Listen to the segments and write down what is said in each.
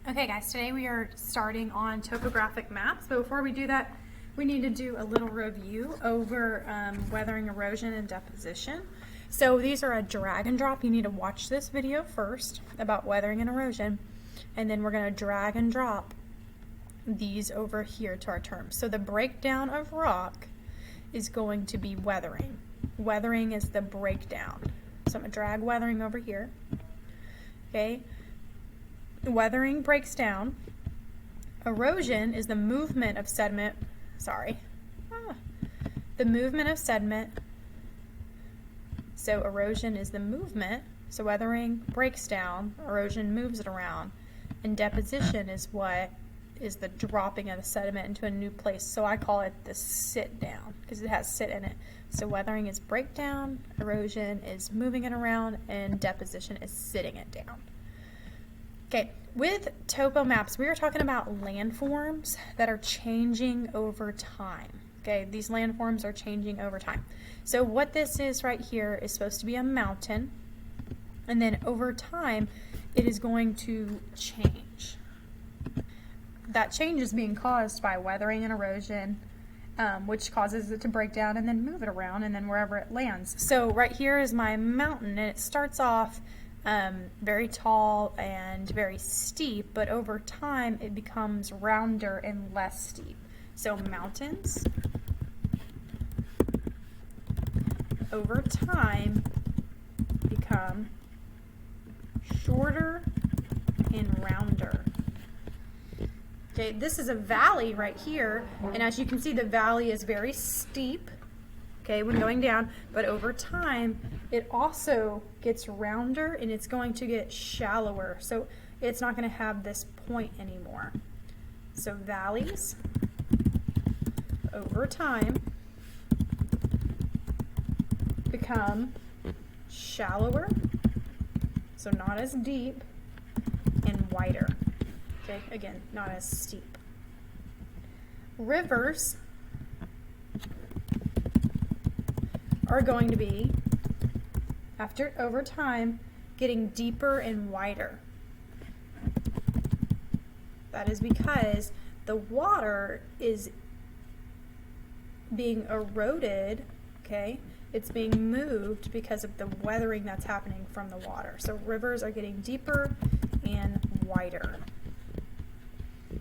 Okay guys, today we are starting on topographic maps, but before we do that, we need to do a little review over weathering, erosion, and deposition. So these are a drag and drop. You need to watch this video first about weathering and erosion, and then we're going to drag and drop these over here to our terms. So the breakdown of rock is going to be weathering. Weathering is the breakdown. So I'm going to drag weathering over here. Okay. Weathering breaks down. Erosion is the movement of sediment. The movement of sediment. So erosion is the movement. So weathering breaks down. Erosion moves it around. And deposition is what is the dropping of the sediment into a new place. So I call it the sit down because it has sit in it. So weathering is breakdown. Erosion is moving it around. And deposition is sitting it down. Okay, with topo maps, we are talking about landforms that are changing over time. Okay, these landforms are changing over time. So what this is right here is supposed to be a mountain, and then over time, it is going to change. That change is being caused by weathering and erosion, which causes it to break down and then move it around, and then wherever it lands. So right here is my mountain, and it starts off very tall and very steep, but over time it becomes rounder and less steep. So mountains over time become shorter and rounder. Okay, this is a valley right here, and as you can see, the valley is very steep, okay, when going down, but over time it also gets rounder and it's going to get shallower, so it's not going to have this point anymore. So valleys over time become shallower, so not as deep, and wider. Okay, again, not as steep. Rivers are going to be, over time, getting deeper and wider. That is because the water is being eroded, okay? It's being moved because of the weathering that's happening from the water. So rivers are getting deeper and wider.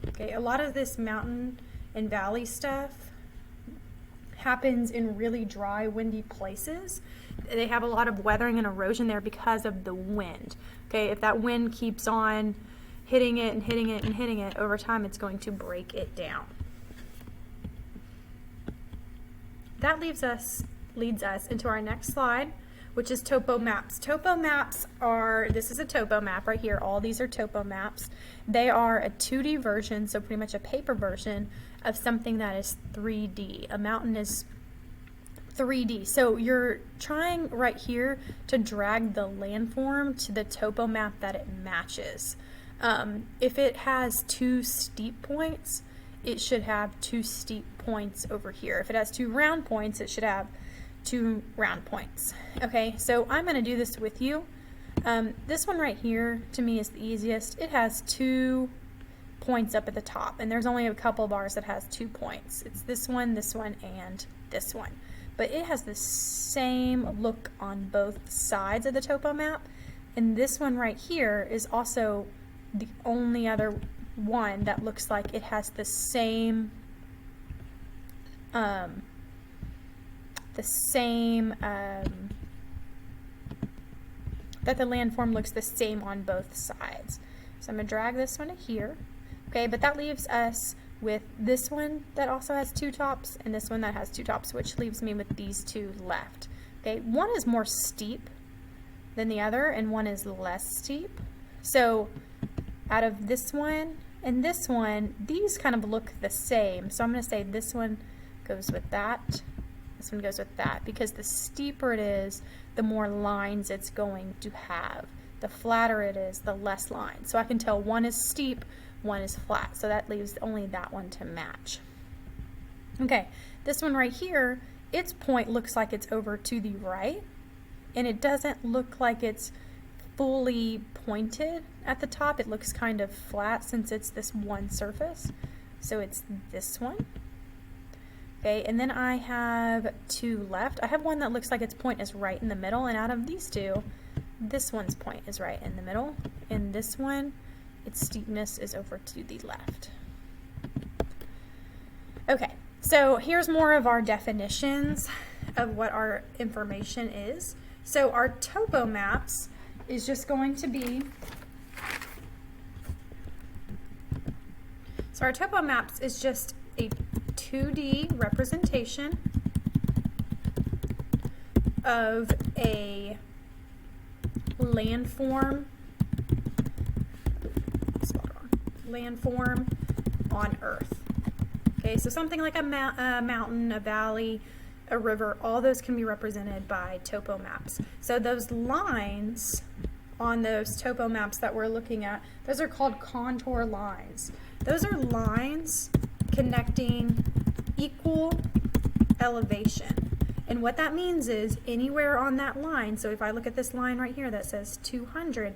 Okay, a lot of this mountain and valley stuff happens in really dry, windy places. They have a lot of weathering and erosion there because of the wind. Okay, if that wind keeps on hitting it and hitting it and hitting it, over time it's going to break it down. That leads us into our next slide, which is topo maps. Topo maps this is a topo map right here. All these are topo maps. They are a 2D version, so pretty much a paper version of something that is 3D. A mountain is 3D. So you're trying right here to drag the landform to the topo map that it matches. If it has two steep points, it should have two steep points over here. If it has two round points, it should have two round points. Okay, so I'm going to do this with you. This one right here, to me, is the easiest. It has 2 points up at the top, and there's only a couple bars that has 2 points. It's this one, and this one. But it has the same look on both sides of the topo map, and this one right here is also the only other one that looks like it has the same that the landform looks the same on both sides. So I'm going to drag this one to here. Okay, but that leaves us with this one that also has 2 tops and this one that has 2 tops, which leaves me with these 2 left. Okay, one is more steep than the other and one is less steep. So out of this one and this one, these kind of look the same. So I'm going to say this one goes with that. This one goes with that, because the steeper it is, the more lines it's going to have. The flatter it is, the less lines. So I can tell one is steep, one is flat. So that leaves only that one to match. Okay, this one right here, its point looks like it's over to the right, and it doesn't look like it's fully pointed at the top. It looks kind of flat since it's this one surface. So it's this one. Okay, and then I have two left. I have one that looks like its point is right in the middle, and out of these two, this one's point is right in the middle, and this one, its steepness is over to the left. Okay, so here's more of our definitions of what our information is. So our topo maps is just going to be, so our topo maps is just a 2D representation of a landform on Earth. Okay, so something like a mountain, a valley, a river, all those can be represented by topo maps. So those lines on those topo maps that we're looking at, those are called contour lines. Those are lines connecting equal elevation. And what that means is anywhere on that line, so if I look at this line right here that says 200, it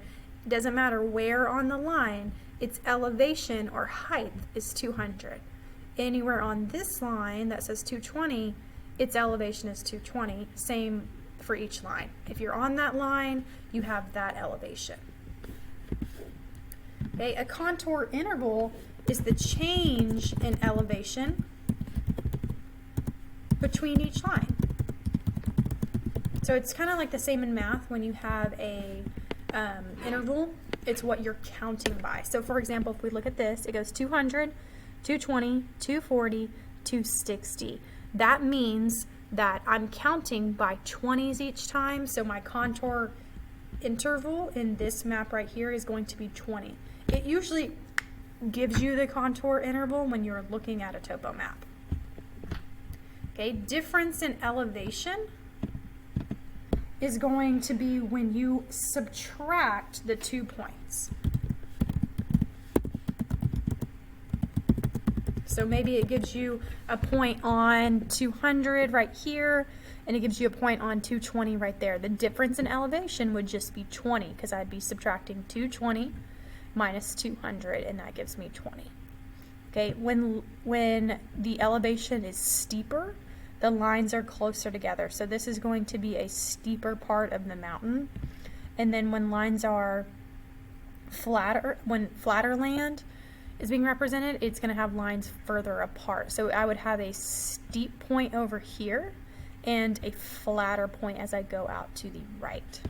doesn't matter where on the line, its elevation or height is 200. Anywhere on this line that says 220, its elevation is 220. Same for each line. If you're on that line, you have that elevation. Okay, a contour interval is the change in elevation between each line. So it's kind of like the same in math when you have a interval, it's what you're counting by. So for example, if we look at this, it goes 200, 220, 240, 260. That means that I'm counting by 20s each time, so my contour interval in this map right here is going to be 20. It usually gives you the contour interval when you're looking at a topo map. Okay, difference in elevation is going to be when you subtract the 2 points. So maybe it gives you a point on 200 right here, and it gives you a point on 220 right there. The difference in elevation would just be 20, because I'd be subtracting 220 minus 200, and that gives me 20. Okay, when the elevation is steeper, the lines are closer together. So this is going to be a steeper part of the mountain. And then when lines are flatter, when flatter land is being represented, it's going to have lines further apart. So I would have a steep point over here and a flatter point as I go out to the right.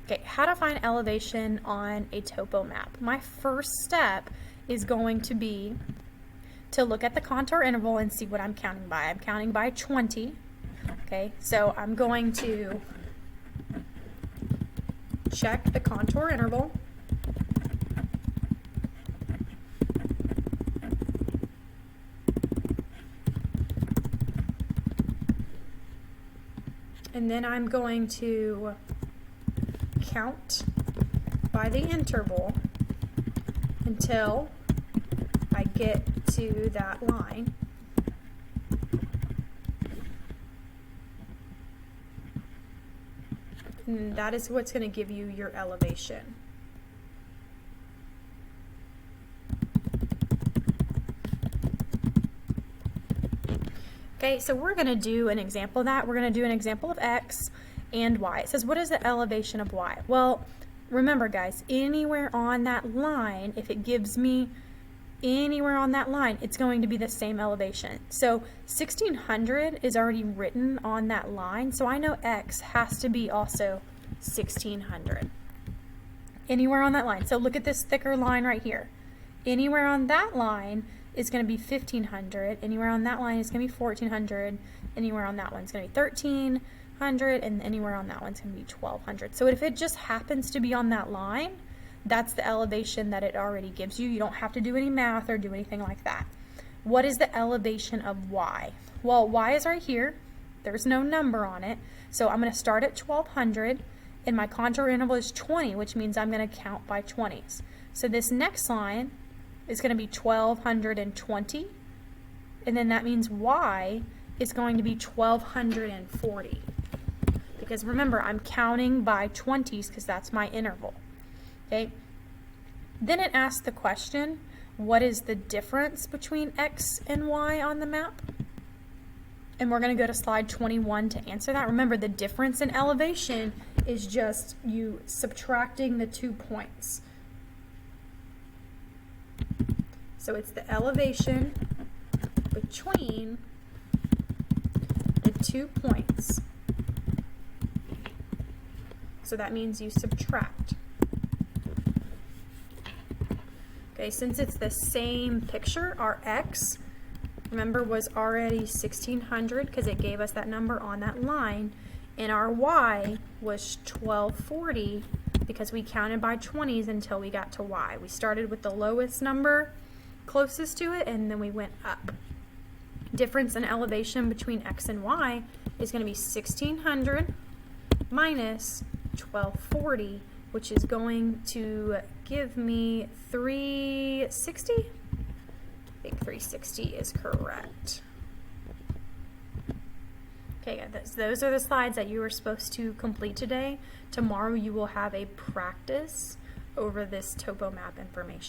Okay, how to find elevation on a topo map. My first step is going to be to look at the contour interval and see what I'm counting by. I'm counting by 20. Okay, so I'm going to check the contour interval. And then I'm going to count by the interval until I get to that line. And that is what's going to give you your elevation. Okay, so we're going to do an example of that. We're going to do an example of X and Y. It says, what is the elevation of Y? Well, remember guys, anywhere on that line, if it gives me anywhere on that line, it's going to be the same elevation. So 1600 is already written on that line, so I know X has to be also 1600. Anywhere on that line. So look at this thicker line right here. Anywhere on that line is going to be 1500. Anywhere on that line is going to be 1400. Anywhere on that one is going to be 1300, and anywhere on that one's going to be 1200. So if it just happens to be on that line, that's the elevation that it already gives you. You don't have to do any math or do anything like that. What is the elevation of Y? Well, Y is right here. There's no number on it. So I'm going to start at 1200, and my contour interval is 20, which means I'm going to count by 20s. So this next line is going to be 1220, and then that means Y is going to be 1,240. Because remember, I'm counting by 20s because that's my interval. Okay. Then it asks the question, what is the difference between X and Y on the map? And we're going to go to slide 21 to answer that. Remember, the difference in elevation is just you subtracting the 2 points. So it's the elevation between the 2 points. So that means you subtract. Okay, since it's the same picture, our X, remember, was already 1,600 because it gave us that number on that line, and our Y was 1,240 because we counted by 20s until we got to Y. We started with the lowest number closest to it, and then we went up. Difference in elevation between X and Y is going to be 1,600 minus 1,240, which is going to give me 360. I think 360 is correct. Okay, those are the slides that you were supposed to complete today. Tomorrow you will have a practice over this topo map information.